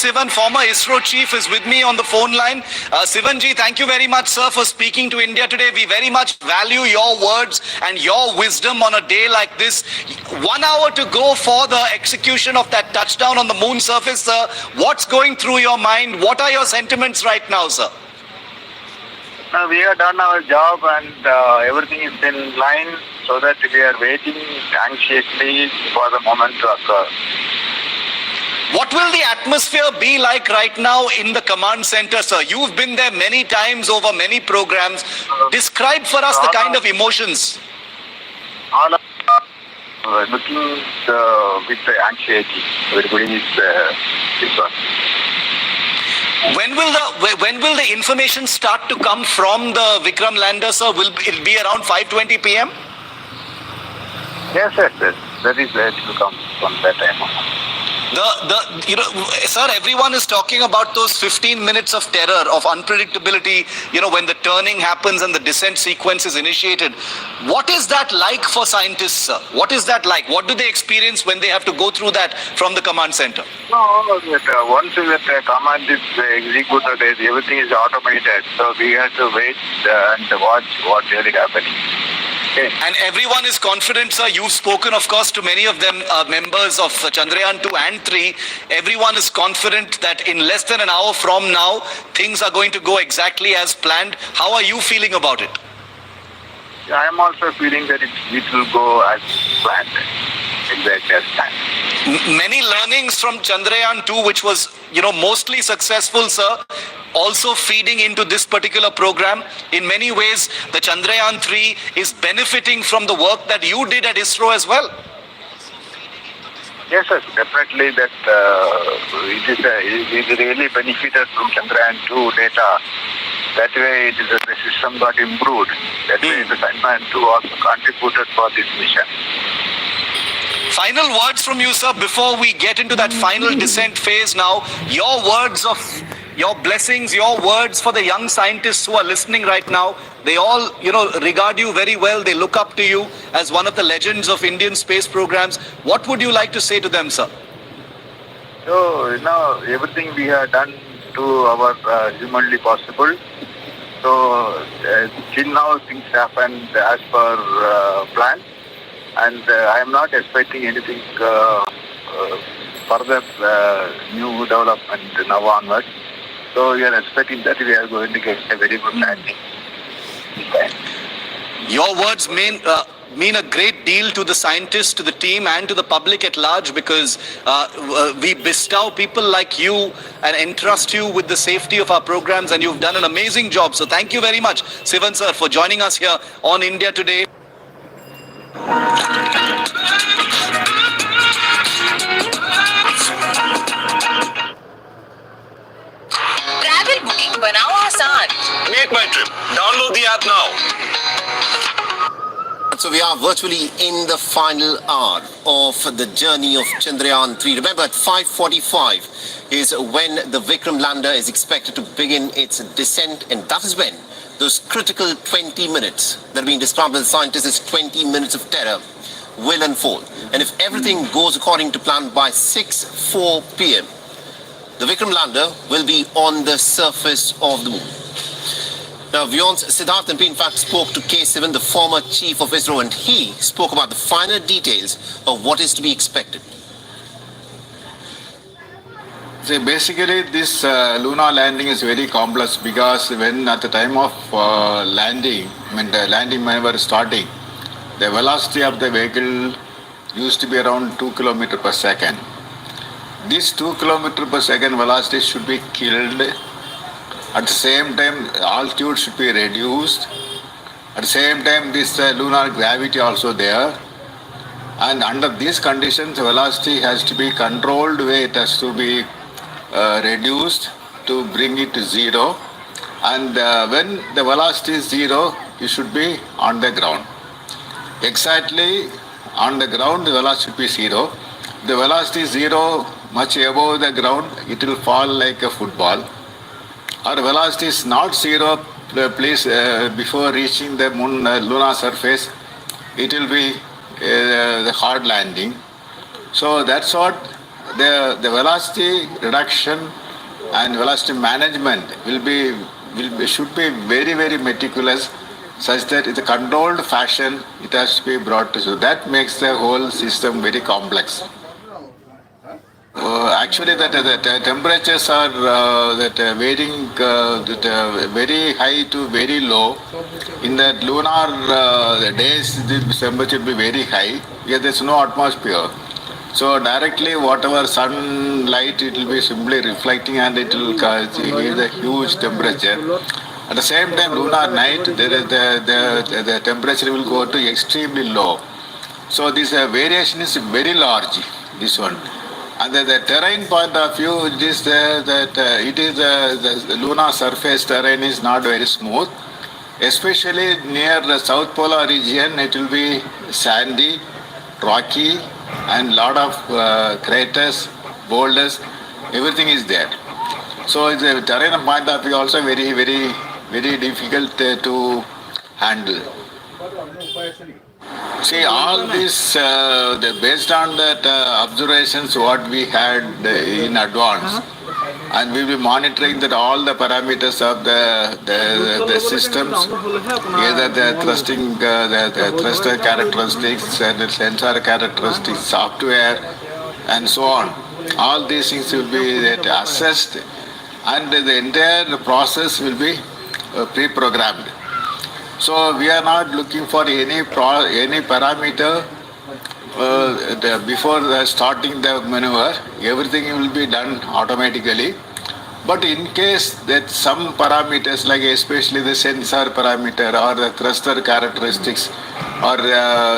Sivan, former ISRO chief, is with me on the phone line. Sivanji, thank you very much, sir, for speaking to India today. We very much value your words and your wisdom on a day like this. 1 hour to go for the execution of that touchdown on the moon surface, sir. What's going through your mind? What are your sentiments right now, sir? No, we have done our job and everything is in line, so that we are waiting anxiously for the moment to occur. What will the atmosphere be like right now in the command center, sir? You've been there many times over many programs. Describe for us the kind of emotions. All of looking with the anxiety. Everybody is this one. When will the information start to come from the Vikram lander, sir? Will it be around 5:20 p.m.? Yes. That is where it will come from that time. Sir, everyone is talking about those 15 minutes of terror, of unpredictability, when the turning happens and the descent sequence is initiated. What is that like for scientists, sir? What is that like? What do they experience when they have to go through that from the command center? No, once the command is executed, everything is automated. So we have to wait and watch what's really happening. Okay. And everyone is confident, sir. You've spoken, of course, to many of them, members of Chandrayan 2 and 3. Everyone is confident that in less than an hour from now, things are going to go exactly as planned. How are you feeling about it? I am also feeling that it will go as planned, exactly as planned. Many learnings from Chandrayan 2, which was, mostly successful, sir, also feeding into this particular program. In many ways, the Chandrayan 3 is benefiting from the work that you did at ISRO as well. Yes, definitely that it really benefited from Chandrayan 2 data. That way the system got improved. That way the Chandrayan 2 also contributed for this mission. Final words from you, sir, before we get into that final descent phase now. Your words of your blessings, your words for the young scientists who are listening right now. They all, regard you very well. They look up to you as one of the legends of Indian space programs. What would you like to say to them, sir? So, everything we have done to our humanly possible. So, till now things happen as per plan. And I am not expecting anything further new development now onwards. So we are expecting that we are going to get a very good landing. Your words mean a great deal to the scientists, to the team, and to the public at large, because we bestow people like you and entrust you with the safety of our programs, and you've done an amazing job. So thank you very much, Sivan sir, for joining us here on India Today. Travel booking बनाओ आसान. Make my trip. Download the app now. So we are virtually in the final hour of the journey of Chandrayan 3. Remember, at 5:45 is when the Vikram lander is expected to begin its descent, and that is when those critical 20 minutes that are being described by the scientists as 20 minutes of terror will unfold. And if everything goes according to plan, by 6:04 p.m., the Vikram lander will be on the surface of the moon. Now, Vyon's Siddharth MP in fact spoke to K7, the former chief of ISRO, and he spoke about the finer details of what is to be expected. See, basically this lunar landing is very complex, because when at the time of landing, the landing maneuver starting, the velocity of the vehicle used to be around 2 km per second. This 2 km per second velocity should be killed. At the same time, altitude should be reduced. At the same time, this lunar gravity also there. And under these conditions, the velocity has to be controlled, where it has to be reduced to bring it to zero. And when the velocity is zero, you should be on the ground. Exactly on the ground, the velocity should be zero. The velocity is zero, much above the ground, it will fall like a football. Our velocity is not zero, please, before reaching the moon lunar surface, it will be the hard landing. So that's what the velocity reduction and velocity management should be very meticulous, such that in a controlled fashion it has to be brought to. So that makes the whole system very complex. Actually, the temperatures are varying very high to very low. In the lunar days, the temperature will be very high because there is no atmosphere. So directly, whatever sunlight, it will be simply reflecting and it will give a huge temperature. At the same time, lunar night, the temperature will go to extremely low. So this variation is very large, this one. And the terrain point of view, it is the lunar surface terrain is not very smooth. Especially near the South Polar region, it will be sandy, rocky, and lot of craters, boulders, everything is there. So the terrain point of view also very difficult to handle. See, all this based on that observations what we had in advance, and we will be monitoring that all the parameters of the systems, either the thrusting, the thruster characteristics, and the sensor characteristics, software, and so on. All these things will be assessed, and the entire process will be pre-programmed. So we are not looking for any parameter before starting the maneuver. Everything will be done automatically. But in case that some parameters, like especially the sensor parameter or the thruster characteristics, are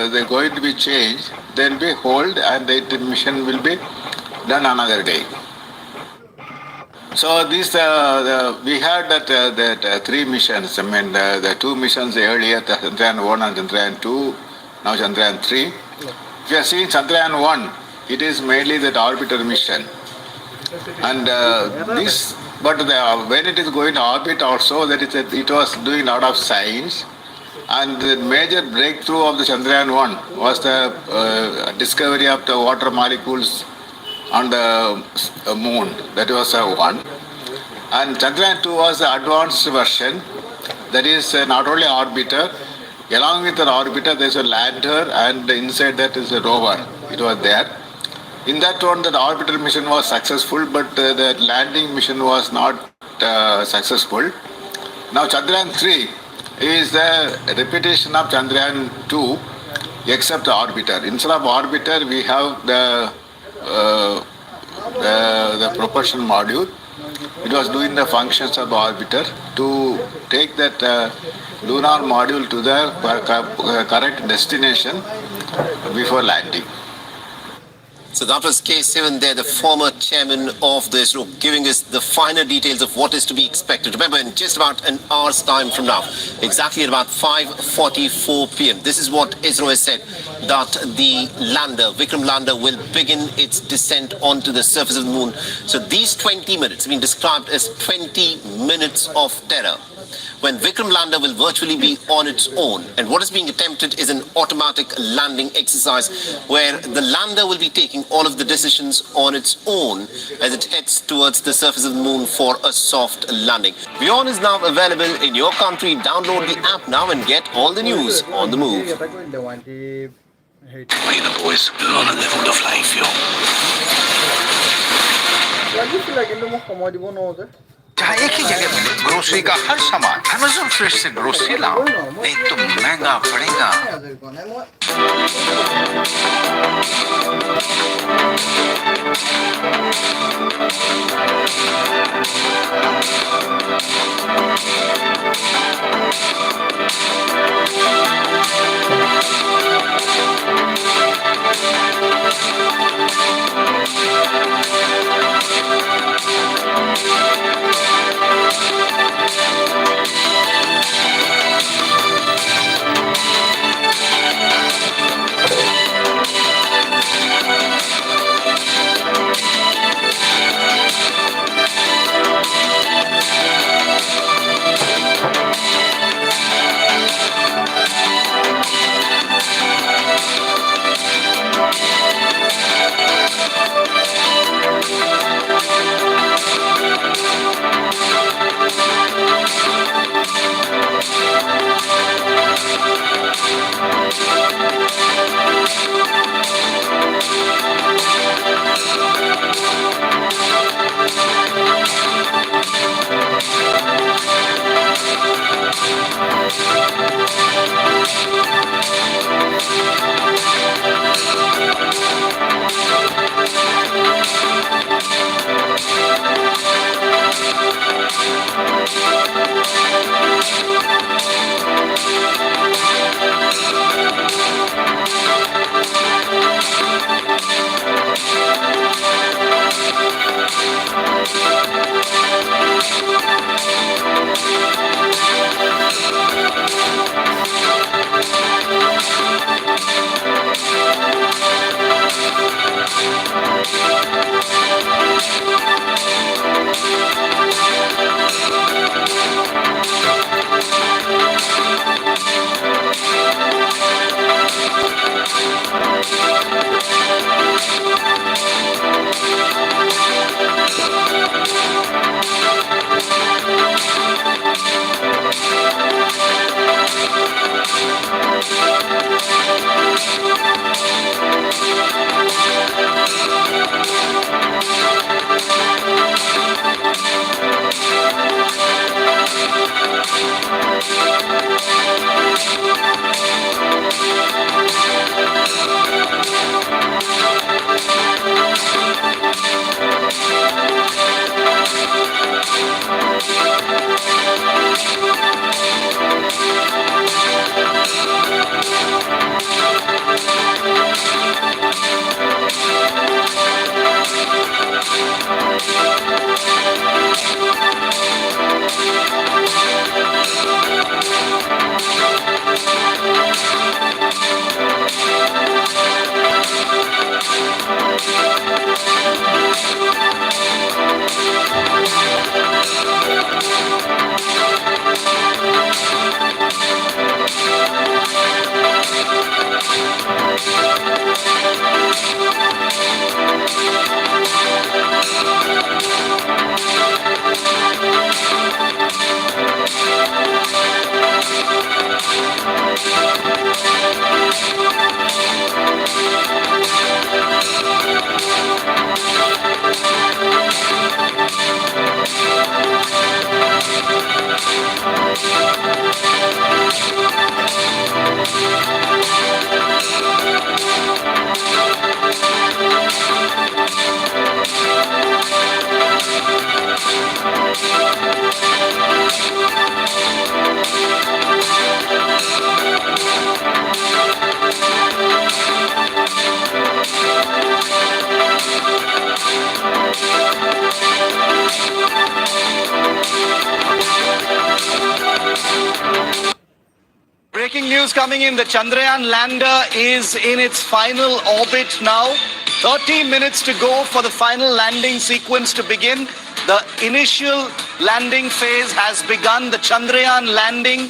they're going to be changed, then we hold and the mission will be done another day. So this we had that three missions. I mean the two missions earlier, the Chandrayan 1 and Chandrayan 2, now Chandrayan 3. If you are seeing Chandrayan 1, it is mainly that orbiter mission. And when it is going to orbit also, it was doing a lot of science. And the major breakthrough of the Chandrayan 1 was the discovery of the water molecules on the moon. That was one. And Chandrayan 2 was the advanced version. That is not only orbiter, along with the orbiter there is a lander, and inside that is a rover. It was there. In that one, the orbital mission was successful, but the landing mission was not successful. Now Chandrayan 3 is the repetition of Chandrayan 2, except the orbiter. Instead of orbiter, we have the propulsion module. It was doing the functions of the orbiter to take that lunar module to the correct destination before landing. So that was K7 there, the former chairman of the ISRO, giving us the finer details of what is to be expected. Remember, in just about an hour's time from now, exactly at about 5:44 p.m., this is what ISRO has said, that the lander, Vikram lander, will begin its descent onto the surface of the moon. So these 20 minutes have been described as 20 minutes of terror, when Vikram lander will virtually be on its own. And what is being attempted is an automatic landing exercise where the lander will be taking all of the decisions on its own as it heads towards the surface of the moon for a soft landing. Beyond is now available in your country. Download the app now and get all the news on the move. May the boys learn a level of life, yo. जहाँ एक ही जगह मिले grocery का हर सामान Amazon fresh से grocery लाओ, नहीं तो महंगा पड़ेगा। news coming in. The Chandrayan lander is in its final orbit now. 30 minutes to go for the final landing sequence to begin. The initial landing phase has begun. The Chandrayan landing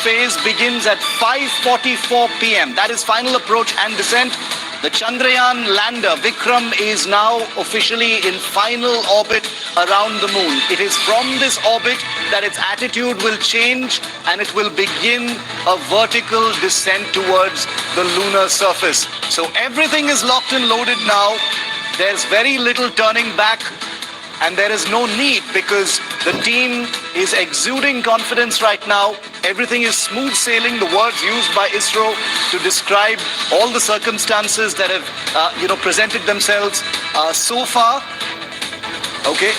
phase begins at 5:44 p.m. That is final approach and descent. The Chandrayan lander, Vikram, is now officially in final orbit around the moon. It is from this orbit that its attitude will change and it will begin a vertical descent towards the lunar surface. So everything is locked and loaded now. There's very little turning back. And there is no need because the team is exuding confidence right now. Everything is smooth sailing. The words used by ISRO to describe all the circumstances that have, presented themselves so far. Okay.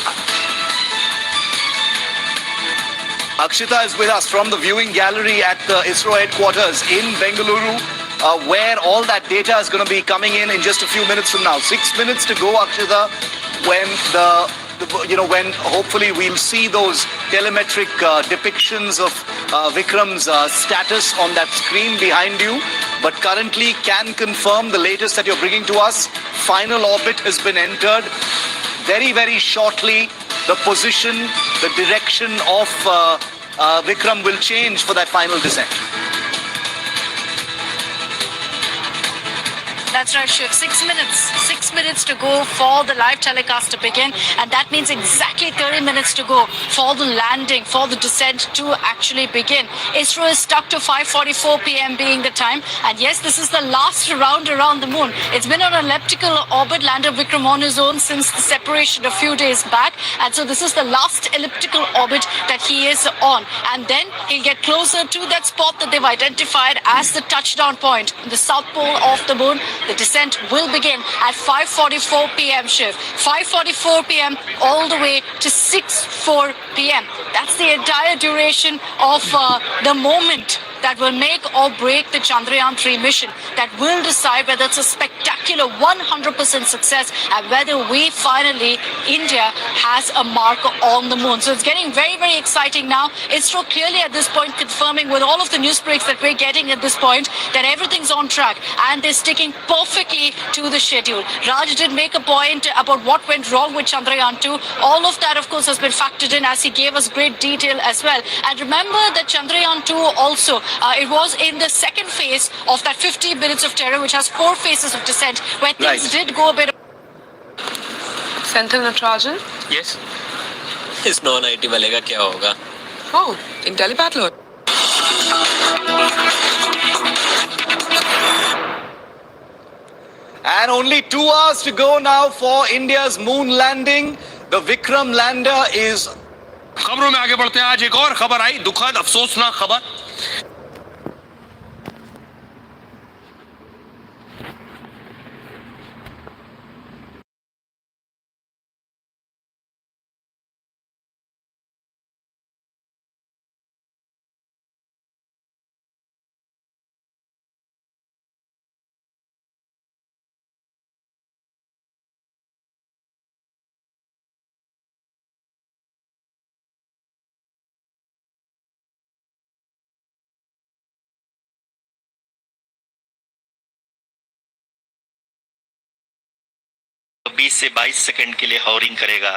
Akshita is with us from the viewing gallery at the ISRO headquarters in Bengaluru, where all that data is going to be coming in just a few minutes from now. 6 minutes to go, Akshita, when when hopefully we'll see those telemetric depictions of Vikram's status on that screen behind you. But currently can confirm the latest that you're bringing to us. Final orbit has been entered. Very, very shortly, the position, the direction of Vikram will change for that final descent. That's right, Shiv. 6 minutes. 6 minutes to go for the live telecast to begin. And that means exactly 30 minutes to go for the landing, for the descent to actually begin. ISRO is stuck to 5:44 p.m. being the time. And yes, this is the last round around the moon. It's been on an elliptical orbit, lander Vikram on his own since the separation a few days back. And so this is the last elliptical orbit that he is on. And then he'll get closer to that spot that they've identified as the touchdown point, the south pole of the moon. The descent will begin at 5:44 p.m. Shiv. 5:44 p.m. all the way to 6:04 p.m. That's the entire duration of the moment that will make or break the Chandrayan 3 mission, that will decide whether it's a spectacular 100% success and whether we finally, India, has a mark on the moon. So it's getting very, very exciting now. ISRO clearly at this point confirming with all of the news breaks that we're getting at this point that everything's on track and they're sticking perfectly to the schedule. Raj did make a point about what went wrong with Chandrayan 2. All of that, of course, has been factored in as he gave us great detail as well. And remember that Chandrayan 2 also, it was in the second phase of that 50 minutes of terror, which has 4 phases of descent, where things did go a bit. Senthil Natarajan? Yes. इस non IT वाले का क्या होगा? Oh, in telepath Lord. And only 2 hours to go now for India's moon landing. The Vikram lander is. खबरों में आगे बढ़ते हैं. आज एक और खबर आई, दुखद अफसोसनाक खबर. तो 20 से 22 सेकंड के लिए हॉवरिंग करेगा.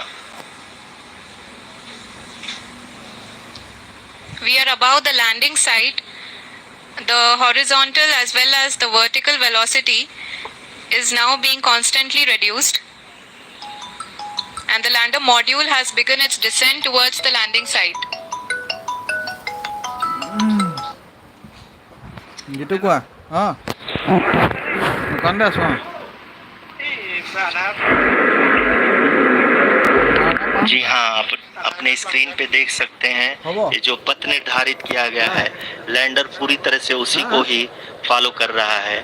We are above the landing site. The horizontal as well as the vertical velocity is now being constantly reduced. And the lander module has begun its descent towards the landing site. Gitu gua. Kandas mah. जी हाँ, आप अपने screen पे देख सकते हैं ये जो पथ निर्धारित किया गया है, लैंडर पूरी तरह से उसी को ही फॉलो कर रहा है.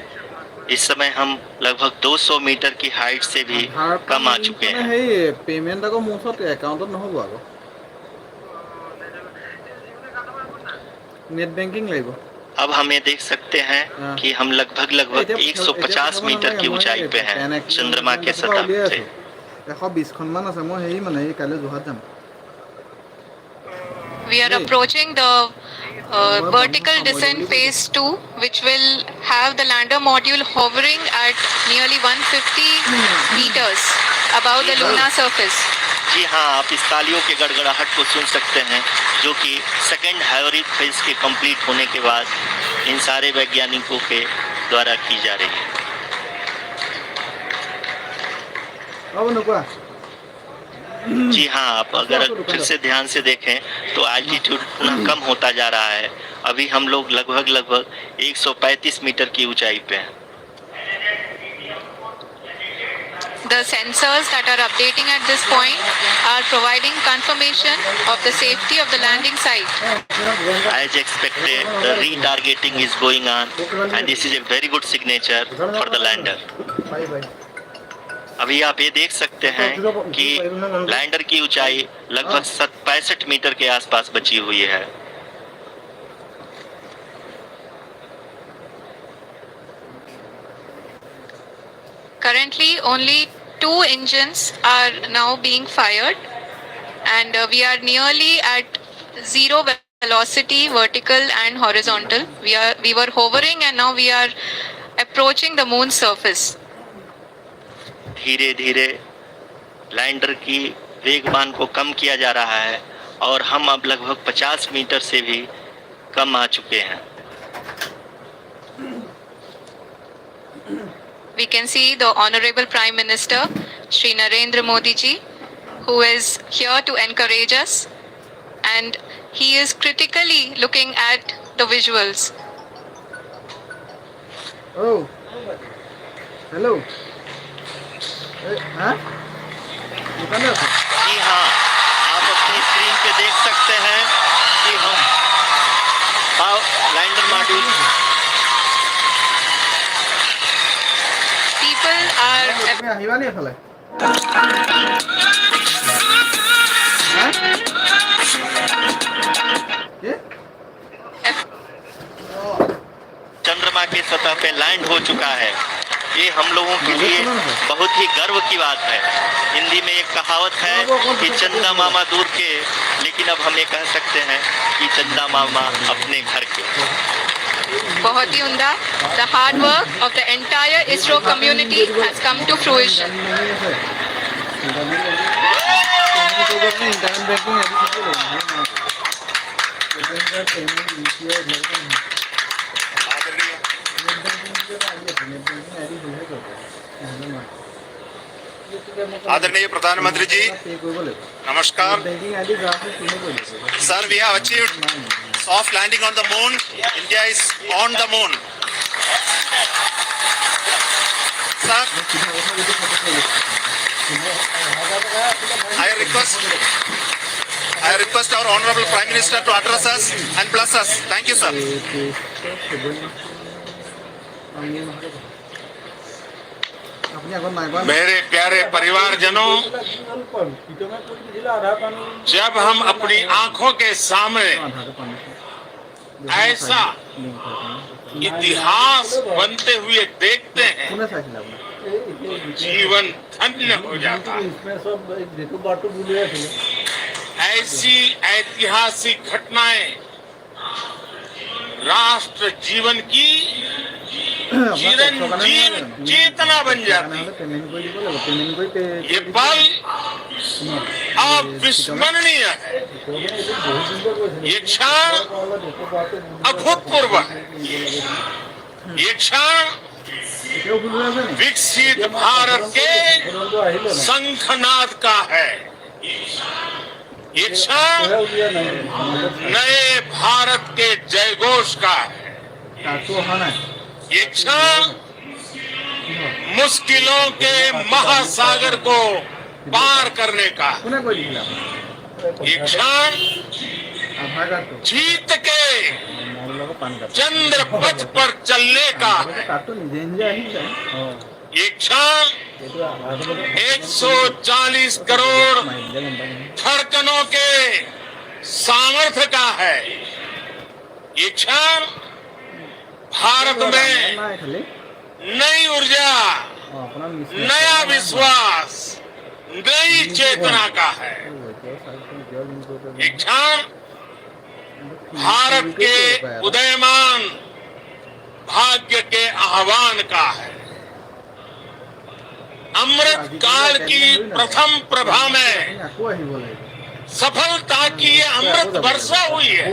इस समय हम लगभग 200 मीटर की हाइट से भी कम आ चुके हैं. पेमेंट को मुसत अकाउंट নহব आगो नेट बैंकिंग लेगो. अब हम ये देख सकते हैं कि हम लगभग 150 मीटर की ऊंचाई पे हैं चंद्रमा के सतह से. 120 খন মান আছে মই হেই মানে কালে জহাত যাম. we are approaching the vertical descent phase 2, which will have the lander module hovering at nearly 150 meters above the lunar surface. जी हाँ, आप इस तालियों के गड़गड़ाहट को सुन सकते हैं, जो कि सेकेंड हाइवरी फेज के कंप्लीट होने के बाद इन सारे वैज्ञानिकों के द्वारा की जा रही है। जी हाँ, आप अगर फिर से ध्यान से देखें तो एल्टीट्यूड पुनः कम होता जा रहा है। अभी हम लोग लगभग 135 मीटर की ऊंचाई पे हैं। The sensors that are updating at this point are providing confirmation of the safety of the landing site. As expected, the retargeting is going on, and this is a very good signature for the lander. अभी आप ये देख सकते हैं कि lander की ऊंचाई लगभग 65 मीटर के आसपास बची हुई है। Currently, only 2 engines are now being fired, and we are nearly at zero velocity, vertical and horizontal. We were hovering, and now we are approaching the moon's surface. धीरे धीरे लैंडर की वेगमान को कम किया जा रहा है और हम अब लगभग 50 मीटर से भी कम आ चुके हैं। We can see the Honorable Prime Minister, Shri Narendra Modi ji, who is here to encourage us, and he is critically looking at the visuals. Oh, hello. हाँ? जी हाँ, आप अपनी स्क्रीन पे देख सकते हैं कि हम लैंडर मॉड्यूल People are আহিবা নি এফালে चंद्रमा की सतह पे लैंड हो चुका है। ये हम लोगों के लिए बहुत ही गर्व की बात है। हिंदी में एक कहावत है कि चंदा मामा दूर के, लेकिन अब हम ये कह सकते हैं कि चंदा मामा अपने घर के। बहुत ही उम्दा. The hard work of the entire ISRO community has come to fruition. आदरणीय प्रधानमंत्री जी, नमस्कार sir. We have achieved soft landing on the moon. India is on the moon. Sir, I request our Honorable Prime Minister to address us and bless us. Thank you, sir. मेरे प्यारे परिवारजनों, जब हम अपनी आंखों के सामने ऐसा इतिहास बनते हुए देखते हैं, जीवन धन्य हो जाता है। ऐसी ऐतिहासिक घटनाएं राष्ट्र जीवन की चिरंजीव चेतना बन जाती है। ये पल अविस्मरणीय है। ये क्षण अभूतपूर्व है। ये क्षण विकसित भारत के शंखनाद का है। ये क्षण नए भारत के जयघोष का है। ये क्षण मुश्किलों के महासागर को पार करने का, ये क्षण जीत के चंद्र पथ पर चलने का, ये क्षण 140 करोड़ धड़कनों के सामर्थ्य का है। ये क्षण भारत में नई ऊर्जा, नया विश्वास, नई चेतना का है। ये क्षण भारत के उदयमान भाग्य के आह्वान का है। अमृत काल की प्रथम प्रभा में सफलता की ये अमृत वर्षा हुई है।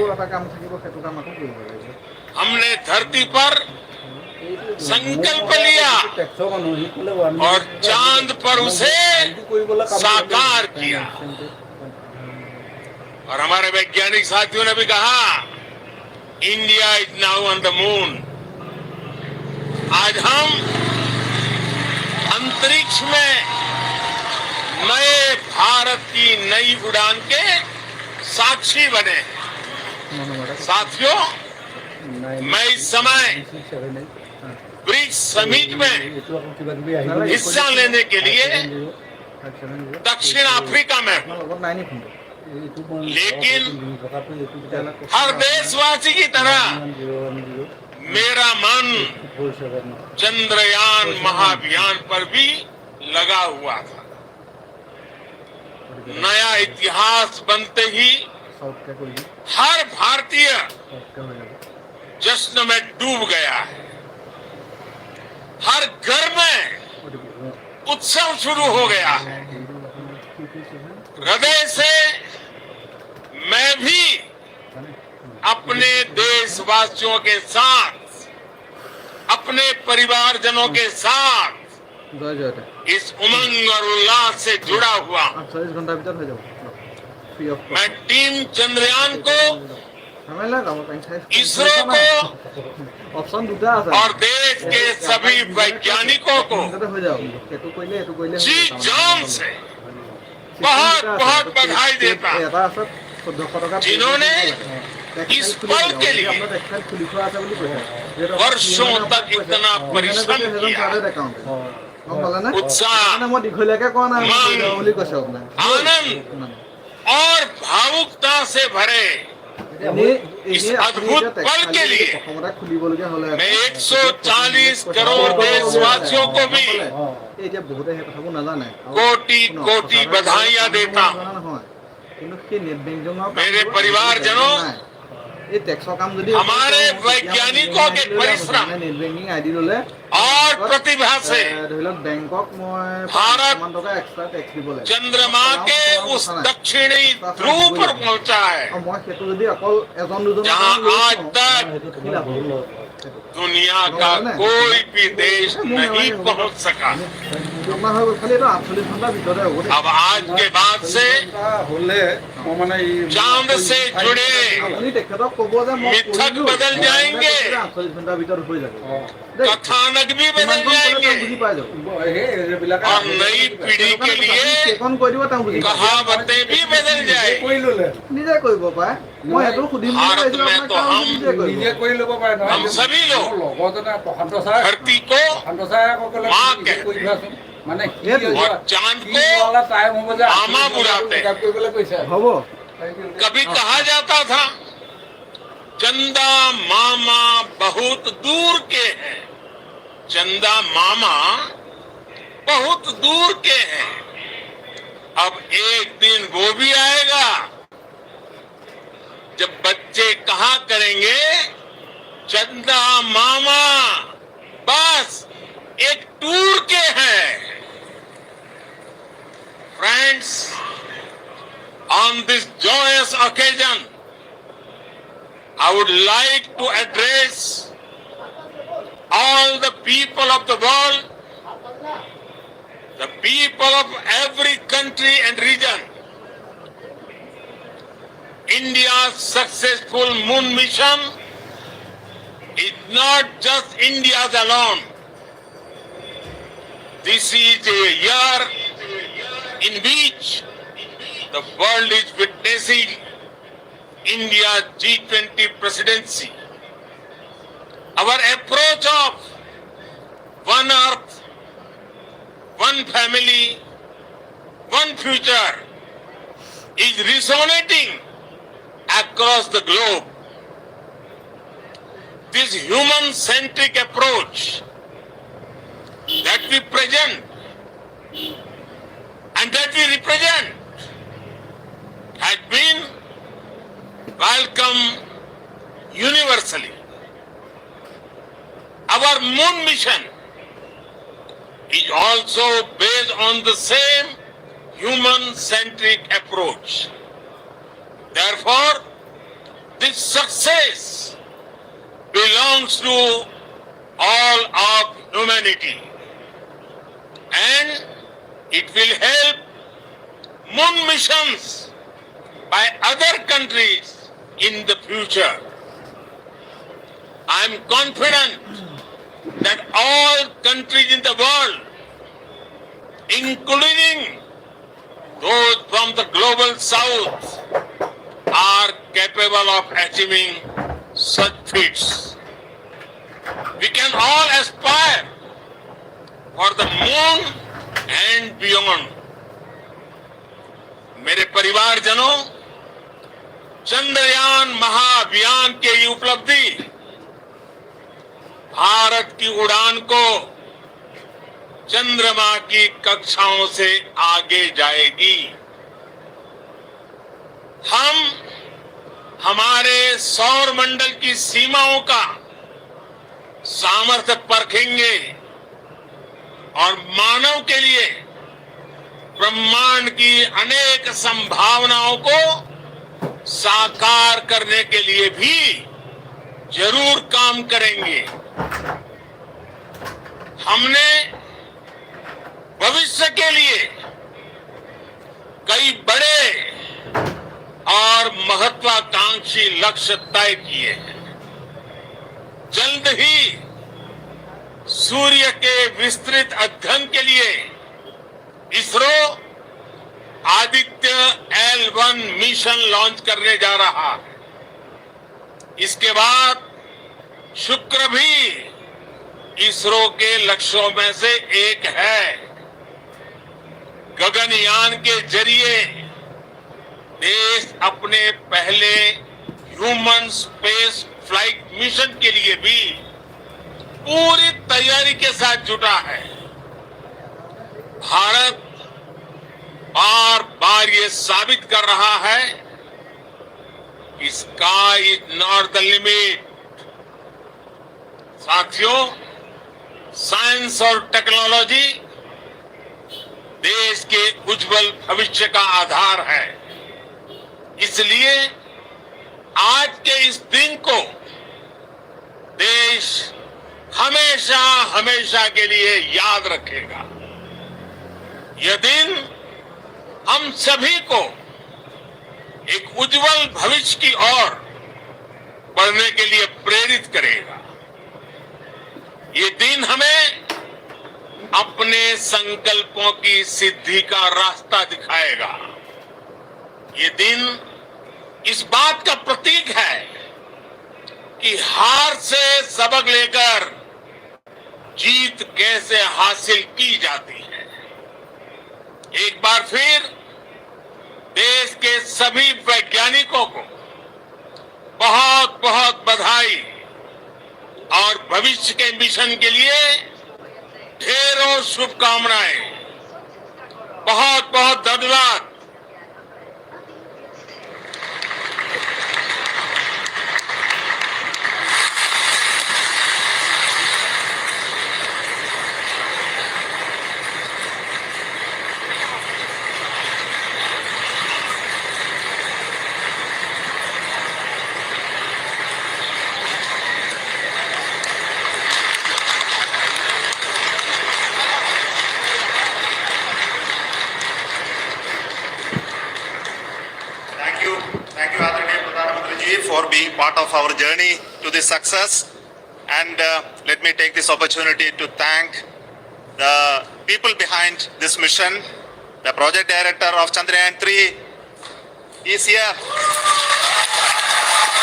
हमने धरती पर संकल्प लिया और चांद पर उसे साकार किया। और हमारे वैज्ञानिक साथियों ने भी कहा, India is now on the moon. आज हम अंतरिक्ष में नए भारत की नई उड़ान के साक्षी बने। साथियों, मैं इस समय ब्रिक्स समिट में हिस्सा लेने के लिए दक्षिण अफ्रीका में हूं। लेकिन हर देशवासी की तरह मेरा मन चंद्रयान महाअभियान पर भी लगा हुआ था। नया इतिहास बनते ही हर भारतीय जश्न में डूब गया है। हर घर में उत्सव शुरू हो गया है। हृदय से मैं भी अपने देशवासियों के साथ, अपने परिवारजनों के साथ इस उमंग और उल्लास से जुड़ा हुआ। मैं टीम चंद्रयान को, इसरो को और देश के सभी वैज्ञानिकों को जी जान से बहुत बहुत बधाई देता हूं, जिन्होंने इस पल के लिए वर्षों तक इतना परिश्रम किया। उत्साह, आनंद और भावुकता से भरे इस अद्भुत पल के लिए मैं 140 करोड़ देशवासियों को भी कोटि कोटि बधाइयां देता हूं। मेरे परिवारजनों, हमारे वैज्ञानिकों के परिश्रम और प्रतिभा से भारत चंद्रमा के उस दक्षिणी ध्रुव पर पहुंचा है जहां आज तक दुनिया का कोई भी देश नहीं पहुंच सका। अब आज के बाद से चांद से जुड़े मिथक बदल जाएंगे, कथानक भी बदल जाएंगे और नई पीढ़ी के लिए कहावतें भी बदल जाएंगी। भारत में तो हम सभी लोग धरती को माँ कहते हैं और चांद को मामा बुलाते हैं। कभी कहा जाता था, चंदा मामा बहुत दूर के हैं। चंदा मामा बहुत दूर के हैं। अब एक दिन वो भी आएगा जब बच्चे कहा करेंगे, चंदा मामा बस एक टूर के हैं। Friends, on this joyous occasion, I would like to address all the people of the world, the people of every country and region. India's successful moon mission is not just India's alone. This is a year in which the world is witnessing India's G20 presidency. Our approach of one earth, one family, one future is resonating across the globe. This human-centric approach that we present and that we represent had been welcomed universally. Our moon mission is also based on the same human-centric approach. Therefore, this success belongs to all of humanity, and it will help moon missions by other countries in the future. I am confident that all countries in the world, including those from the global south, are capable of achieving such feats. We can all aspire for the moon and beyond. मेरे परिवारजनों, चंद्रयान महाअभियान की ये उपलब्धि भारत की उड़ान को चंद्रमा की कक्षाओं से आगे जाएगी। हम हमारे सौर मंडल की सीमाओं का सामर्थ्य परखेंगे और मानव के लिए ब्रह्मांड की अनेक संभावनाओं को साकार करने के लिए भी जरूर काम करेंगे। हमने भविष्य के लिए कई बड़े और महत्वाकांक्षी लक्ष्य तय किए हैं। जल्द ही सूर्य के विस्तृत अध्ययन के लिए ISRO Aditya L1 mission launch करने जा रहा है। इसके बाद शुक्र भी इसरो के लक्ष्यों में से एक है। गगनयान के जरिए देश अपने पहले ह्यूमन स्पेस फ्लाइट मिशन के लिए भी पूरी तैयारी के साथ जुटा है। भारत बार बार ये साबित कर रहा है कि sky is not the limit. साथियों, साइंस और टेक्नोलॉजी देश के उज्जवल भविष्य का आधार है। इसलिए आज के इस दिन को देश हमेशा हमेशा के लिए याद रखेगा। यह दिन हम सभी को एक उज्जवल भविष्य की ओर बढ़ने के लिए प्रेरित करेगा। ये दिन हमें अपने संकल्पों की सिद्धि का रास्ता दिखाएगा। ये दिन इस बात का प्रतीक है कि हार से सबक लेकर जीत कैसे हासिल की जाती है। एक बार फिर देश के सभी वैज्ञानिकों को बहुत बहुत बधाई और भविष्य के मिशन के लिए ढेरों शुभकामनाएं। बहुत बहुत धन्यवाद। For being part of our journey to this success, and let me take this opportunity to thank the people behind this mission. The project director of Chandrayan 3 is here.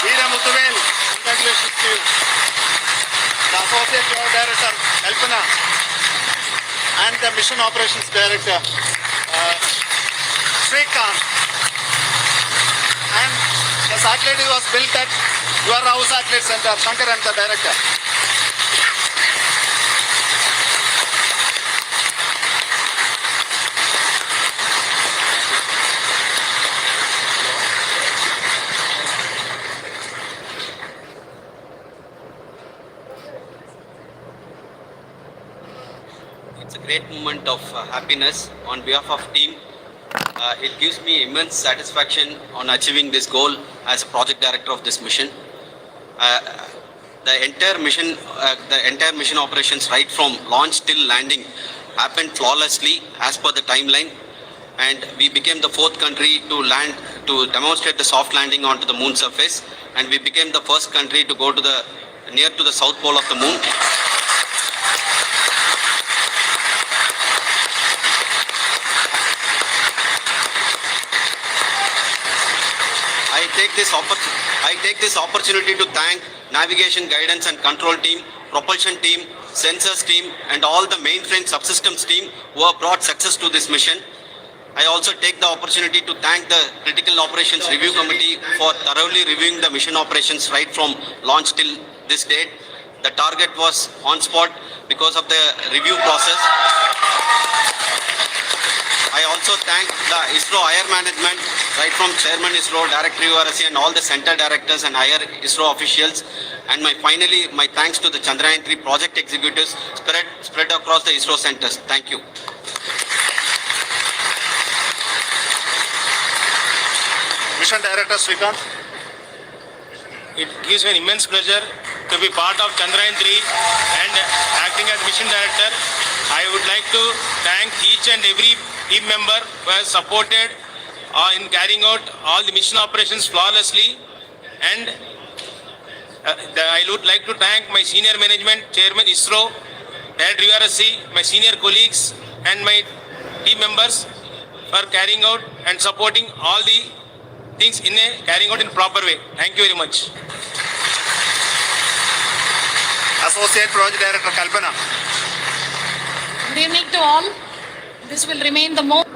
Veera Muthuvel, congratulations to you. The associate director Elpana and the mission operations director Srikanth. And the satellite was built at your house satellite center, Shankar and the director. It's a great moment of happiness on behalf of team. It gives me immense satisfaction on achieving this goal as a project director of this mission. The entire mission operations right from launch till landing happened flawlessly as per the timeline, and we became the fourth country to land to demonstrate the soft landing onto the moon surface, and we became the first country to go to the near to the south pole of the moon. I take this opportunity to thank navigation, guidance and control team, propulsion team, sensors team and all the mainframe subsystems team who have brought success to this mission. I also take the opportunity to thank the Critical Operations Review Committee for thoroughly reviewing the mission operations right from launch till this date. The target was on spot because of the review process. I also thank the ISRO higher management, right from Chairman ISRO, Director URSC and all the center directors and higher ISRO officials. And finally, my thanks to the Chandrayan 3 project executives spread across the ISRO centers. Thank you. Mission Director Srikanth. It gives me an immense pleasure to be part of Chandrayan 3 and acting as Mission Director. I would like to thank each and every team member who has supported in carrying out all the mission operations flawlessly, and I would like to thank my senior management, Chairman ISRO, Director URSC, my senior colleagues and my team members for carrying out and supporting all the things carrying out in proper way. Thank you very much. Associate Project Director Kalpana. Good evening to all. This will remain the most.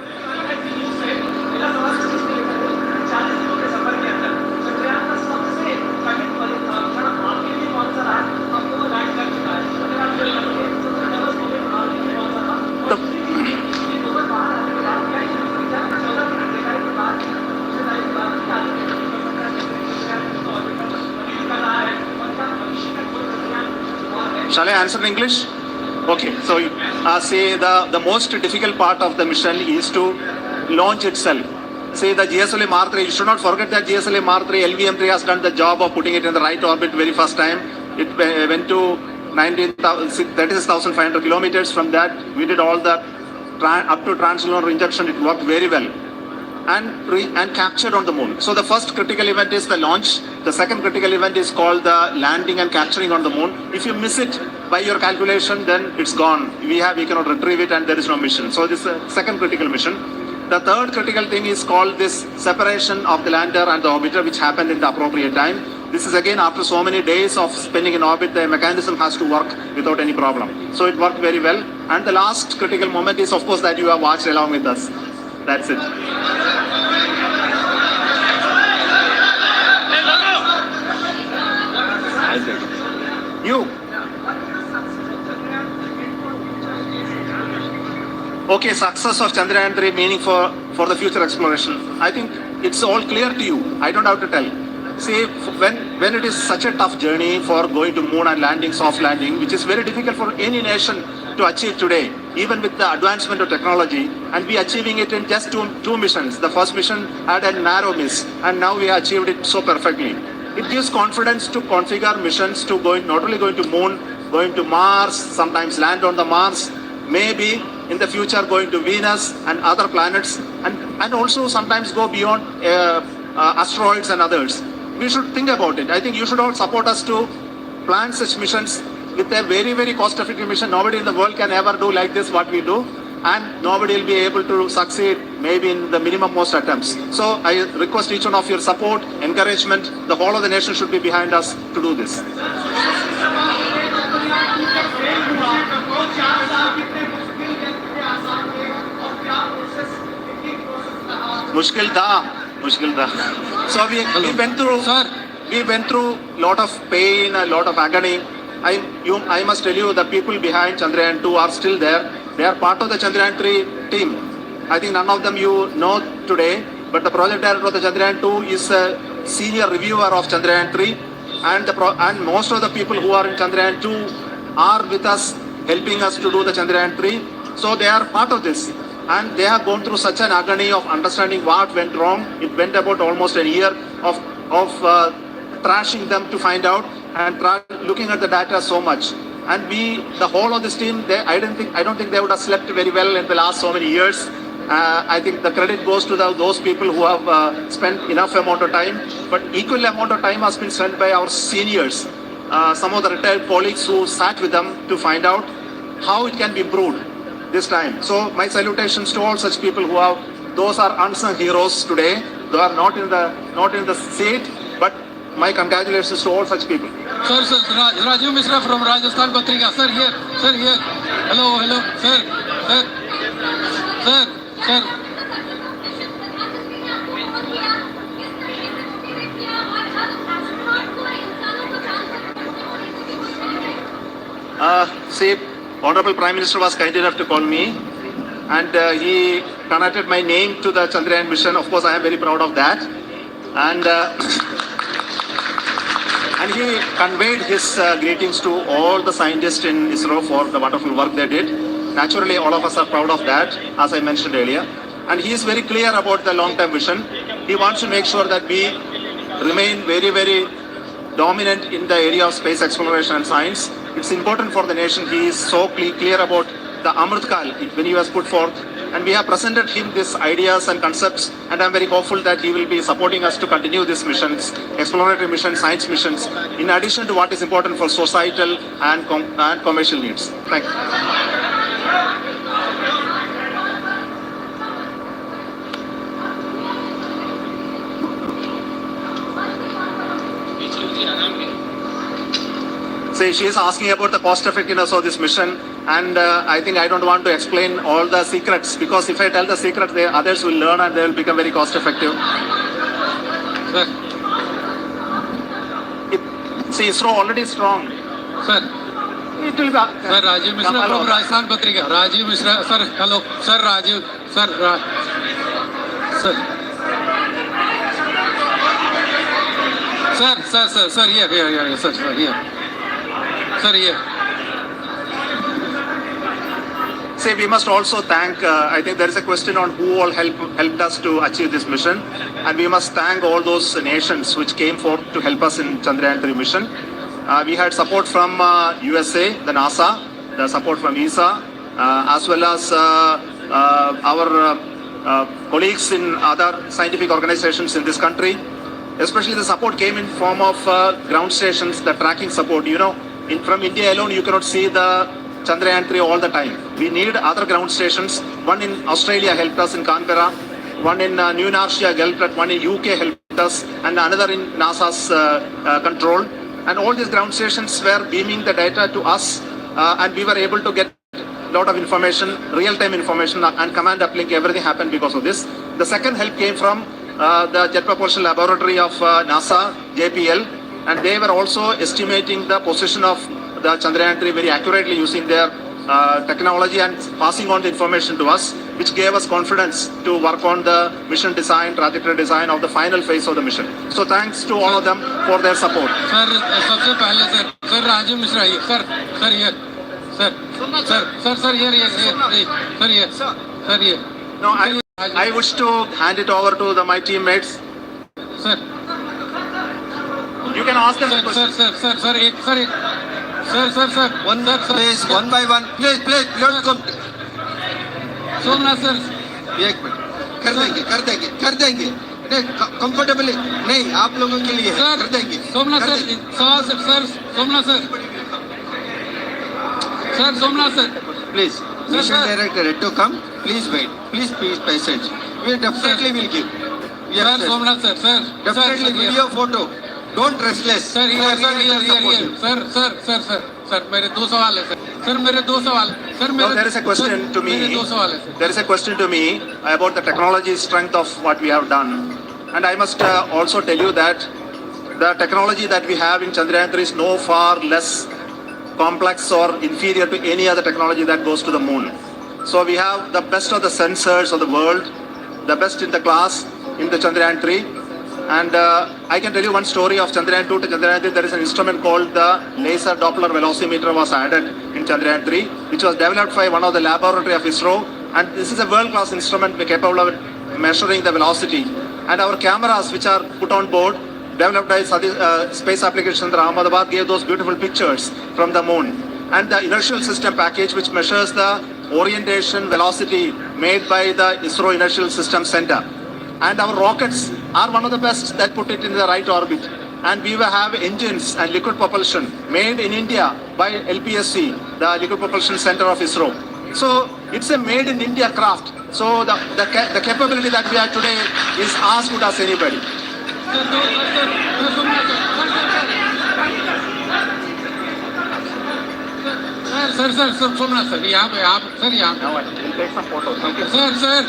Shall I answer in English? Okay, so say the most difficult part of the mission is to launch itself. Say the GSLV Mark 3, you should not forget that GSLV Mark 3, LVM3 has done the job of putting it in the right orbit very first time. It went to 36,500 kilometers. From that, we did all the up to translunar injection. It worked very well. And captured on the moon. So the first critical event is the launch. The second critical event is called the landing and capturing on the moon. If you miss it by your calculation, then it's gone. We cannot retrieve it and there is no mission. So this is the second critical mission. The third critical thing is called this separation of the lander and the orbiter, which happened in the appropriate time. This is again after so many days of spinning in orbit, the mechanism has to work without any problem. So it worked very well. And the last critical moment is, of course, that you have watched along with us. That's it. You. Okay, success of Chandrayan 3 meaning for the future exploration. I think it's all clear to you. I don't have to tell. See, when it is such a tough journey for going to moon and landing, soft landing, which is very difficult for any nation to achieve today, even with the advancement of technology, and we achieving it in just two missions. The first mission had a narrow miss, and now we achieved it so perfectly. It gives confidence to configure missions to not only going to moon, going to Mars, sometimes land on the Mars, maybe in the future going to Venus and other planets, and also sometimes go beyond asteroids and others. We should think about it. I think you should all support us to plan such missions with a very, very cost-effective mission. Nobody in the world can ever do like this what we do, and nobody will be able to succeed maybe in the minimum most attempts. So I request each one of your support, encouragement. The whole of the nation should be behind us to do this. Mushkil tha. So we went through lot of pain, a lot of agony. I must tell you, the people behind Chandrayan 2 are still there. They are part of the Chandrayan 3 team. I think none of them you know today, but the project director of the Chandrayan 2 is a senior reviewer of Chandrayan 3, and most of the people who are in Chandrayan 2 are with us, helping us to do the Chandrayan 3. So they are part of this. And they have gone through such an agony of understanding what went wrong. It went about almost a year of trashing them to find out and looking at the data so much. And the whole of this team, I don't think they would have slept very well in the last so many years. I think the credit goes to those people who have spent enough amount of time, but equal amount of time has been spent by our seniors, some of the retired colleagues who sat with them to find out how it can be improved this time. So my salutations to all such people who have, those are unsung heroes today. They are not in the seat, but my congratulations to all such people. Sir, Rajiv Mishra from Rajasthan Patrika. Sir, here. Hello, sir. See, Honorable Prime Minister was kind enough to call me, and he connected my name to the Chandrayan mission. Of course, I am very proud of that. And he conveyed his greetings to all the scientists in ISRO for the wonderful work they did. Naturally, all of us are proud of that, as I mentioned earlier. And he is very clear about the long-term vision. He wants to make sure that we remain very, very dominant in the area of space exploration and science. It's important for the nation. He is so clear about the Amrit Kal when he was put forth. And we have presented him these ideas and concepts, and I'm very hopeful that he will be supporting us to continue these missions, exploratory missions, science missions, in addition to what is important for societal and commercial needs. Thank you. See, she is asking about the cost effectiveness of this mission, and I think I don't want to explain all the secrets, because if I tell the secret, others will learn and they will become very cost effective. Sir. See, ISRO already strong. Sir. It will be. Sir, Rajiv Mishra from Rajasthan Patrika. Rajiv Mishra, sir, hello. Sir, Rajiv, sir. Sir, here, sir, here. Sir, here. See, we must also thank, I think there is a question on who all helped us to achieve this mission. And we must thank all those nations which came forth to help us in Chandrayan 3 mission. We had support from USA, the NASA, the support from ESA, as well as our colleagues in other scientific organizations in this country. Especially the support came in form of ground stations, the tracking support. You know, from India alone, you cannot see the Chandrayan 3 all the time. We need other ground stations. One in Australia helped us in Canberra, one in New Hampshire helped us, one in UK helped us, and another in NASA's control. And all these ground stations were beaming the data to us, and we were able to get a lot of information, real-time information, and command uplink. Everything happened because of this. The second help came from the Jet Propulsion Laboratory of NASA, JPL, and they were also estimating the position of the Chandrayan 3 very accurately using their technology and passing on the information to us, which gave us confidence to work on the mission design, trajectory design of the final phase of the mission. So thanks to all of them for their support. Sir, सबसे पहले sir Rajiv Mishra here, sir here, sir here. No, I wish to hand it over to my teammates. Sir. You can ask them. Sir. Please, one by one. Please, let's come. Somnath sir, एक minute, कर देंगे. नहीं, comfortably नहीं, आप लोगों के लिए कर देंगे. Somnath sir, Somnath sir. Please, mission director to come. Please wait. Please patient. We definitely will give. Yes, Somnath sir. Definitely video photo. Don't restless. Sir, here. Sir, मेरे दो सवाल है sir. No, there is a question to me. There is a question to me about the technology strength of what we have done, and I must also tell you that the technology that we have in Chandrayan 3 is no far less complex or inferior to any other technology that goes to the moon. So we have the best of the sensors of the world, the best in the class in the Chandrayan 3. And I can tell you one story of Chandrayaan 2 to Chandrayaan 3. There is an instrument called the laser Doppler velocimeter was added in Chandrayaan 3, which was developed by one of the laboratory of ISRO. And this is a world-class instrument capable of measuring the velocity. And our cameras, which are put on board, developed by Space Application Center Ahmedabad, gave those beautiful pictures from the moon. And the inertial system package, which measures the orientation velocity made by the ISRO Inertial System Center. And our rockets are one of the best that put it in the right orbit. And we will have engines and liquid propulsion made in India by LPSC, the Liquid Propulsion Center of ISRO. So it's a made in India craft. So the capability that we have today is as good as anybody. Sir Somnath sir यहाँ पे आप sir यहाँ sir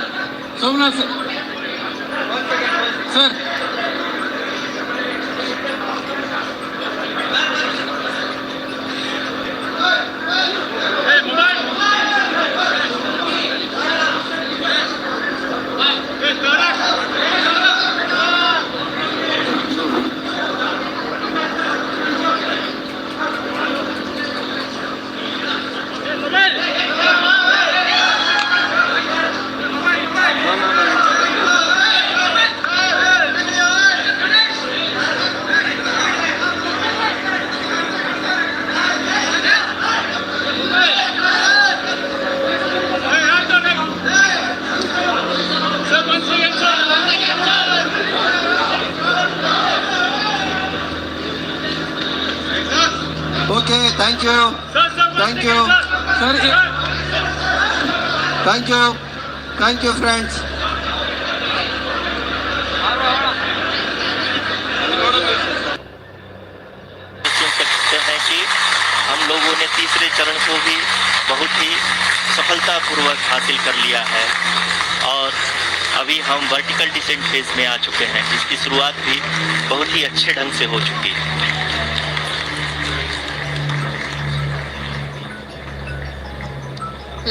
Somnath sir Okay, thank you. Thank you. Thank you. Thank you, friends. सुन सकते हैं कि हम लोगों ने तीसरे चरण को भी बहुत ही सफलतापूर्वक हासिल कर लिया है और अभी हम वर्टिकल डिसेंट फेज में आ चुके हैं, जिसकी शुरुआत भी बहुत ही अच्छे ढंग से हो चुकी है।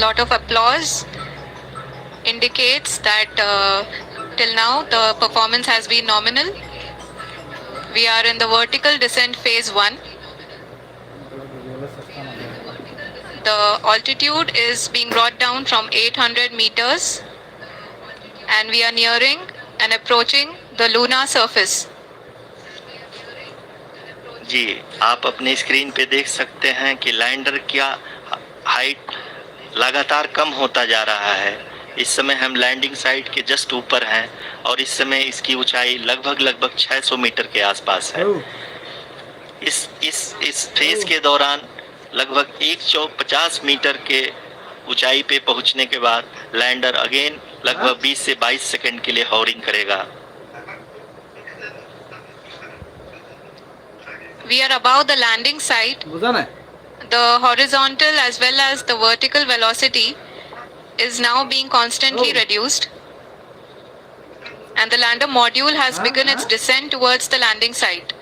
Lot of applause indicates that till now the performance has been nominal. We are in the vertical descent phase 1. The altitude is being brought down from 800 meters and we are nearing and approaching the lunar surface. जी, आप अपने screen पे देख सकते हैं कि lander का height लगातार कम होता जा रहा है। इस समय हम लैंडिंग साइट के जस्ट ऊपर हैं और इस समय इसकी ऊंचाई लगभग 600 मीटर के आसपास है। इस फेज के दौरान लगभग 150 मीटर के ऊंचाई पे पहुंचने के बाद लैंडर अगेन लगभग 20 से 22 सेकंड के लिए हॉवरिंग करेगा। We are above the landing site. The horizontal as well as the vertical velocity is now being constantly reduced. And the lander module has begun its descent towards the landing site.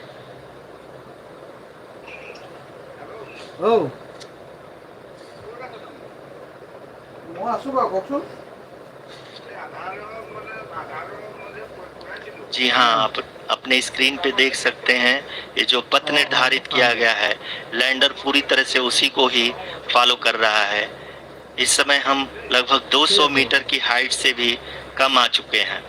Oh. जी हाँ, आप अपने screen पे देख सकते हैं ये जो पथ निर्धारित किया गया है, लैंडर पूरी तरह से उसी को ही फॉलो कर रहा है। इस समय हम लगभग 200 मीटर की हाइट से भी कम आ चुके हैं।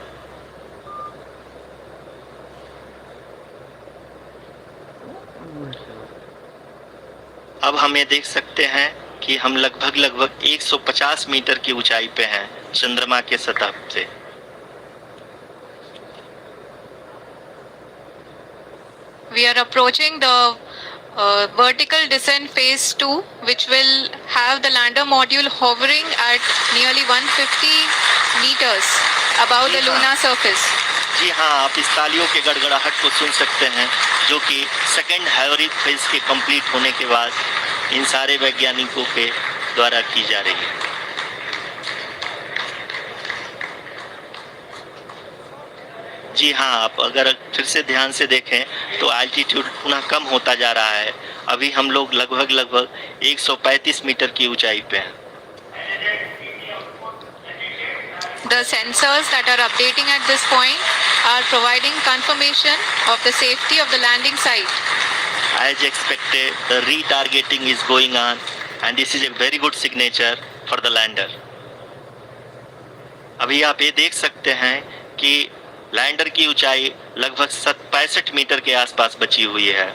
अब हम ये देख सकते हैं कि हम लगभग 150 मीटर की ऊंचाई पे हैं चंद्रमा के सतह से। We are approaching the vertical descent phase 2, which will have the lander module hovering at nearly 150 meters above the lunar surface. जी हाँ, आप इस तालियों के गड़गड़ाहट को सुन सकते हैं, जो कि सेकेंड हैवरिक फेज के कंप्लीट होने के बाद इन सारे वैज्ञानिकों के द्वारा की जा रही है। जी हाँ, आप अगर फिर से ध्यान से देखें तो एल्टीट्यूड पुनः कम होता जा रहा है। अभी हम लोग लगभग 135 मीटर की ऊंचाई पे हैं। The sensors that are updating at this point are providing confirmation of the safety of the landing site. As expected, the retargeting is going on, and this is a very good signature for the lander. अभी आप ये देख सकते हैं कि lander की ऊंचाई लगभग 65 मीटर के आसपास बची हुई है.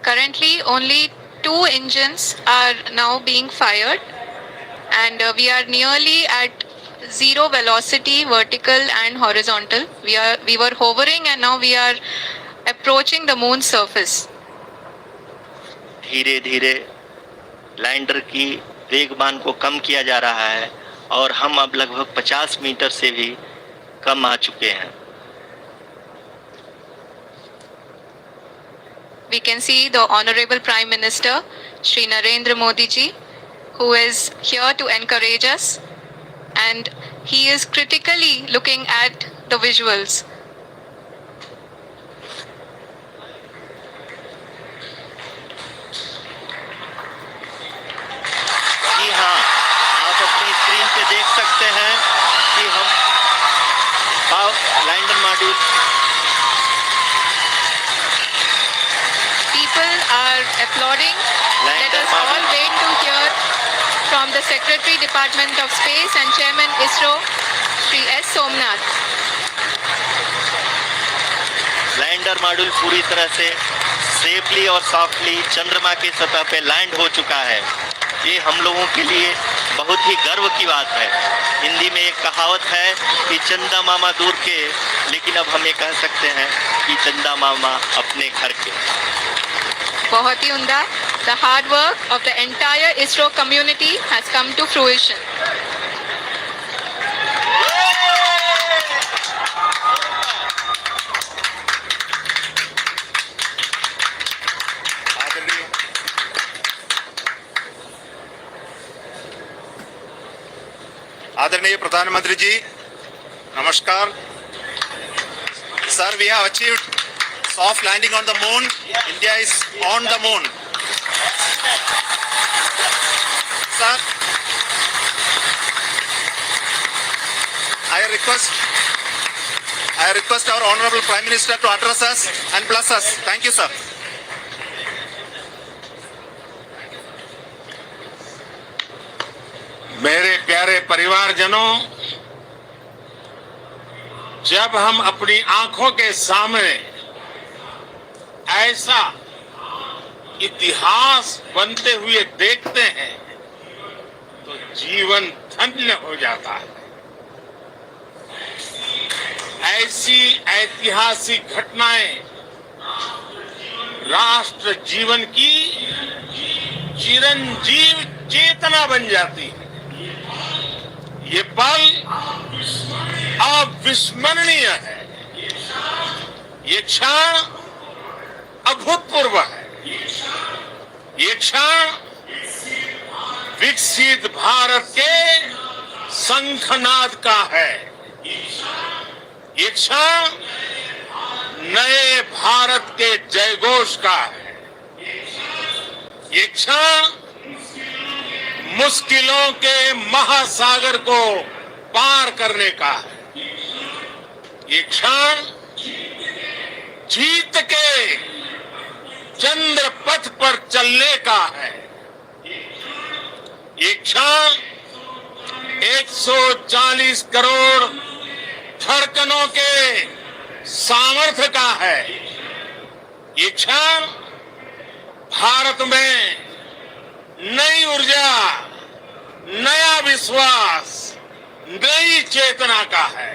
Currently, only 2 engines are now being fired, and we are nearly at zero velocity, vertical and horizontal. We were hovering, and now we are approaching the moon's surface. धीरे धीरे लैंडर की वेगमान को कम किया जा रहा है और हम अब लगभग 50 मीटर से भी कम आ चुके हैं. We can see the Honorable Prime Minister, Shri Narendra Modi ji, who is here to encourage us, and he is critically looking at the visuals. जी हाँ, आप अपनी स्क्रीन पे देख सकते हैं कि हम lander module. People are applauding. Let us all wait to hear from the Secretary Department of Space and Chairman ISRO, Shri S. Somnath. Lander module पूरी तरह से सेफली और सॉफ्टली चंद्रमा की सतह पे लैंड हो चुका है. ये हम लोगों के लिए बहुत ही गर्व की बात है. हिंदी में एक कहावत है कि चंदा मामा दूर के, लेकिन अब हम ये कह सकते हैं कि चंदा मामा अपने घर के. बहुत ही उम्दा. The hard work of the entire ISRO community has come to fruition. आदरणीय प्रधानमंत्री जी, नमस्कार. Sir, we have achieved soft landing on the moon. India is on the moon. Sir, I request our Honorable Prime Minister to address us and bless us. Thank you, sir. मेरे प्यारे परिवारजनों, जब हम अपनी आंखों के सामने ऐसा इतिहास बनते हुए देखते हैं तो जीवन धन्य हो जाता है. ऐसी ऐतिहासिक घटनाएं राष्ट्र जीवन की चिरंजीव चेतना बन जाती है. ये पल अविस्मरणीय है. ये क्षण अभूतपूर्व है. ये क्षण विकसित भारत के शंखनाद का है. ये क्षण नए भारत के जयघोष का है. ये क्षण मुश्किलों के महासागर को पार करने का है. ये क्षण जीत के चंद्र पथ पर चलने का है. ये क्षण 140 करोड़ धड़कनों के सामर्थ्य का है. ये क्षण भारत में नई ऊर्जा, नया विश्वास, नई चेतना का है.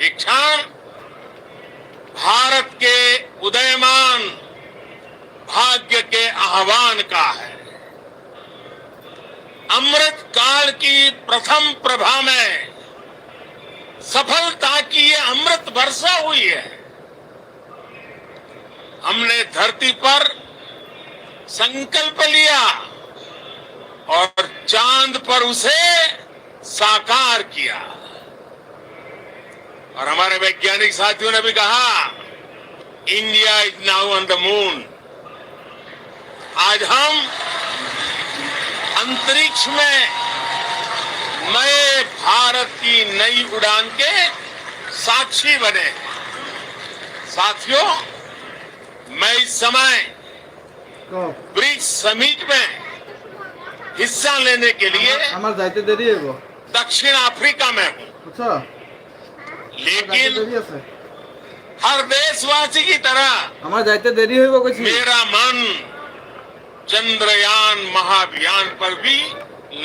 ये क्षण भारत के उदयमान भाग्य के आह्वान का है. अमृत काल की प्रथम प्रभा में सफलता की ये अमृत वर्षा हुई है. हमने धरती पर संकल्प लिया और चांद पर उसे साकार किया. और हमारे वैज्ञानिक साथियों ने भी कहा, India is now on the moon. आज हम अंतरिक्ष में नए भारत की नई उड़ान के साक्षी बने। साथियों, मैं इस समय ब्रिक्स समिट में हिस्सा लेने के लिए আমার যাইতে দেরি হইব। दक्षिण अफ्रीका में हूँ, বুঝছো? लेकिन দেরি আছে। हर देशवासी की तरह আমার যাইতে দেরি হইব কইছি। मेरा मन चंद्रयान महाअभियान पर भी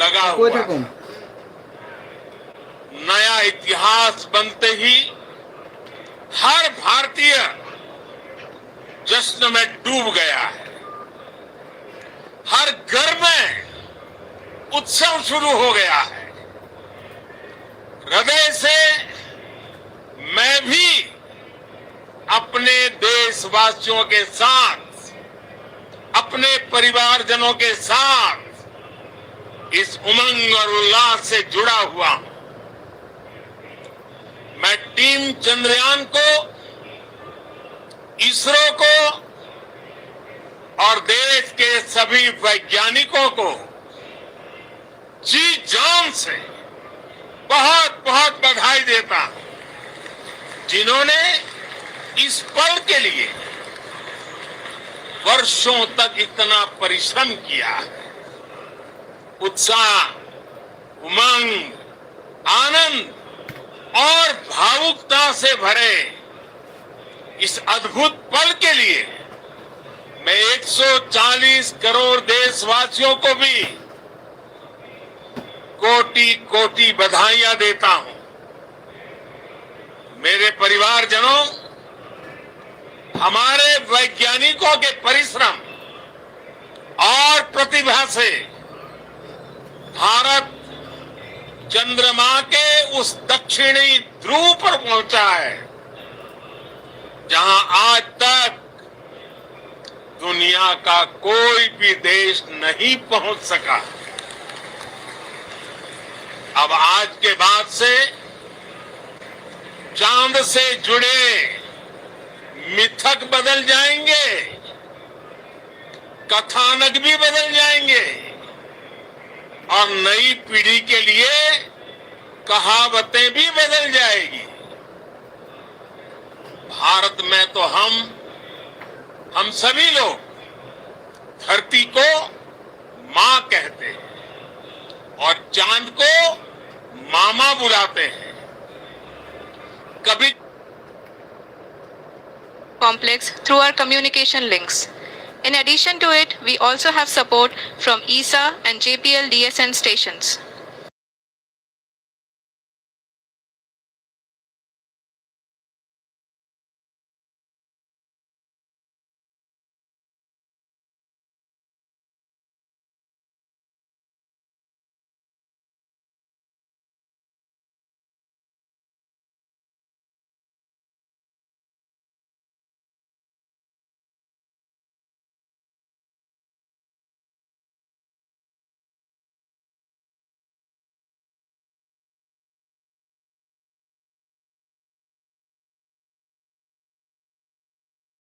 लगा কই हुआ है। থাকুম? नया इतिहास बनते ही हर भारतीय जश्न में डूब गया है। हर घर में उत्सव शुरू हो गया है। हृदय से मैं भी अपने देशवासियों के साथ, अपने परिवारजनों के साथ इस उमंग और उल्लास से जुड़ा हुआ हूं। मैं टीम चंद्रयान को, इसरो को और देश के सभी वैज्ञानिकों को जी जान से बहुत बहुत बधाई देता हूं, जिन्होंने इस पल के लिए वर्षों तक इतना परिश्रम किया है। उत्साह, उमंग, आनंद और भावुकता से भरे इस अद्भुत पल के लिए मैं 140 करोड़ देशवासियों को भी कोटि कोटि बधाइयां देता हूं। मेरे परिवारजनों, हमारे वैज्ञानिकों के परिश्रम और प्रतिभा से भारत चंद्रमा के उस दक्षिणी ध्रुव पर पहुंचा है, जहां आज तक दुनिया का कोई भी देश नहीं पहुंच सका। अब आज के बाद से चांद से जुड़े मिथक बदल जाएंगे, कथानक भी बदल जाएंगे और नई पीढ़ी के लिए कहावतें भी बदल जाएगी। भारत में तो हम सभी लोग धरती को मां कहते हैं और चांद को मामा बुलाते हैं। कभी complex through our communication links. In addition to it, we also have support from ESA and JPL DSN stations.